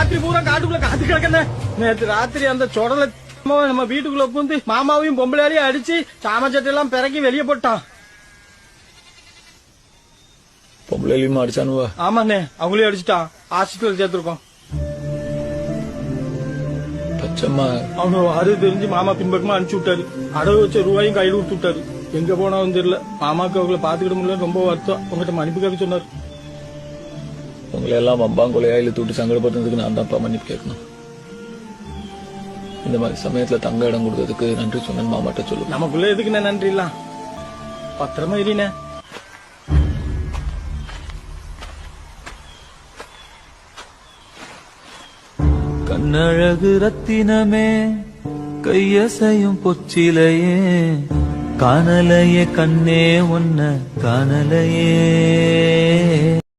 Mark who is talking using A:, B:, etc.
A: ராத்திரி பூரா காட்டுக்குள்ள காத்து கிடக்கண்ணே. நேற்று ராத்திரி அந்த சொடல நம்ம வீட்டுக்குள்ள பூந்து மாமாவையும் பொம்பளையாலையும் அடிச்சு சாமச்சட்டெல்லாம் பிறக்கி வெளியே போட்டான்.
B: பொம்பளையும் அடிச்சானுவா?
A: ஆமாண்ணே, அவங்களையும் அடிச்சுட்டான். ஹாஸ்பிட்டல் சேர்த்திருக்கோம்.
B: பச்சம்மா
A: அவனு அது தெரிஞ்சு மாமா பின்பக்கமா அனுப்பிச்சு விட்டாரு. அடவு வச்ச ரூபாயும் கையில் கொடுத்து விட்டாரு. எங்க போனாவும் தெரியல. மாமாக்கு அவங்களை பாத்துக்கிட முடியல, ரொம்ப வருத்தம். உங்ககிட்ட மன்னிப்பு கேட்க சொன்னாரு.
B: உங்களை எல்லாம் அம்பாங்கொலையா இழுத்து விட்டு சங்கடப்படுறதுக்கு நான் தான்ப்பா மன்னிப்பு கேட்கணும். இந்த மாதிரி சமயத்துல தங்க இடம் கொடுத்ததுக்கு நன்றி சொன்னேன் மாமாட்ட சொல்லு.
A: நமக்குள்ள எதுக்குண்ணே நன்றி இல்ல, பத்திரமா இல்லைண்ணே.
C: கண்ணழகு ரத்தினமே, கையசையும் பொச்சிலையே, காணலையே கண்ணே உன்ன காணலையே.